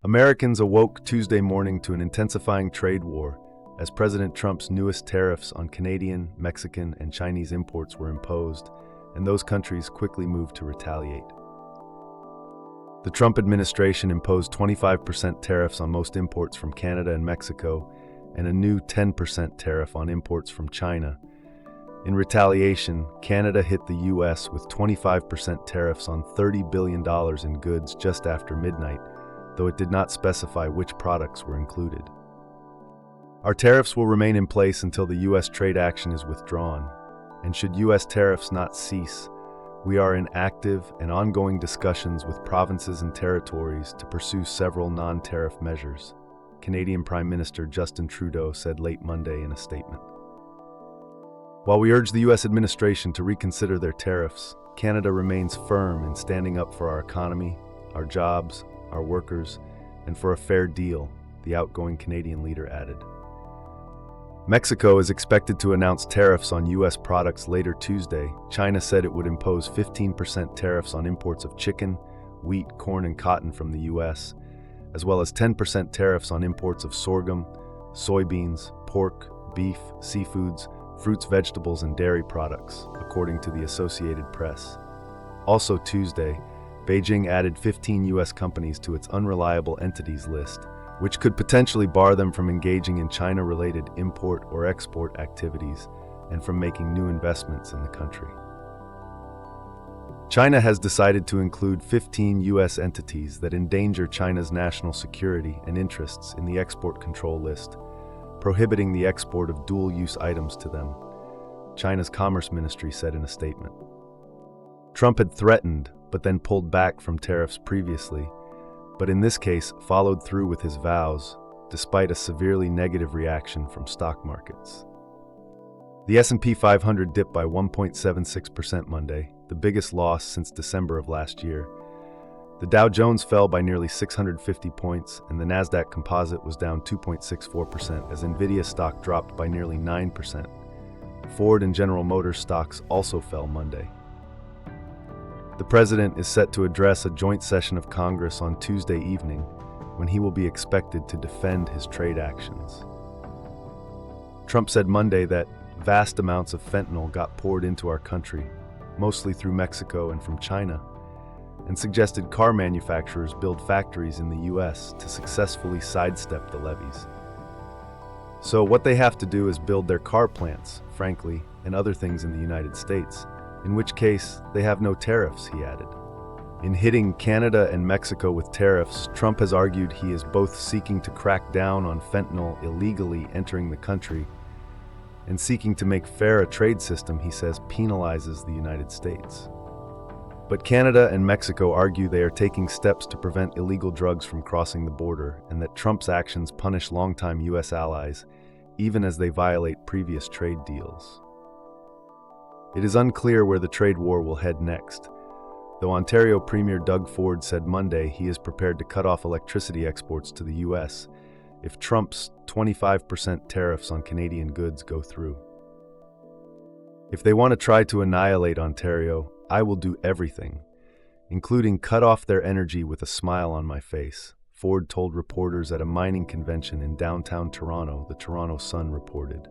Americans awoke Tuesday morning to an intensifying trade war as President Trump's newest tariffs on Canadian, Mexican, and Chinese imports were imposed, and those countries quickly moved to retaliate. The Trump administration imposed 25% tariffs on most imports from Canada and Mexico, and a new 10% tariff on imports from China. In retaliation, Canada hit the U.S. with 25% tariffs on $30 billion in goods just after midnight, though it did not specify which products were included. Our tariffs will remain in place until the U.S. trade action is withdrawn, and should U.S. tariffs not cease, we are in active and ongoing discussions with provinces and territories to pursue several non-tariff measures, Canadian Prime Minister Justin Trudeau said late Monday in a statement. While we urge the U.S. administration to reconsider their tariffs, Canada remains firm in standing up for our economy, our jobs, our workers, and for a fair deal, the outgoing Canadian leader added. Mexico is expected to announce tariffs on U.S. products later Tuesday. China said it would impose 15% tariffs on imports of chicken, wheat, corn, and cotton from the U.S., as well as 10% tariffs on imports of sorghum, soybeans, pork, beef, seafoods, fruits, vegetables, and dairy products, according to the Associated Press. Also Tuesday, Beijing added 15 U.S. companies to its unreliable entities list, which could potentially bar them from engaging in China-related import or export activities and from making new investments in the country. China has decided to include 15 U.S. entities that endanger China's national security and interests in the export control list, prohibiting the export of dual-use items to them, China's Commerce Ministry said in a statement. Trump had threatened, but then pulled back from tariffs previously, but in this case followed through with his vows, despite a severely negative reaction from stock markets. The S&P 500 dipped by 1.76% Monday, the biggest loss since December of last year. The Dow Jones fell by nearly 650 points, and the Nasdaq Composite was down 2.64% as Nvidia stock dropped by nearly 9%. Ford and General Motors stocks also fell Monday. The president is set to address a joint session of Congress on Tuesday evening, when he will be expected to defend his trade actions. Trump said Monday that vast amounts of fentanyl got poured into our country, mostly through Mexico and from China, and suggested car manufacturers build factories in the U.S. to successfully sidestep the levies. So what they have to do is build their car plants, frankly, and other things in the United States, in which case they have no tariffs, he added. In hitting Canada and Mexico with tariffs, Trump has argued he is both seeking to crack down on fentanyl illegally entering the country and seeking to make fair a trade system he says penalizes the United States. But Canada and Mexico argue they are taking steps to prevent illegal drugs from crossing the border and that Trump's actions punish longtime U.S. allies, even as they violate previous trade deals. It is unclear where the trade war will head next, though Ontario Premier Doug Ford said Monday he is prepared to cut off electricity exports to the U.S. if Trump's 25% tariffs on Canadian goods go through. If they want to try to annihilate Ontario, I will do everything, including cut off their energy with a smile on my face, Ford told reporters at a mining convention in downtown Toronto, the Toronto Sun reported.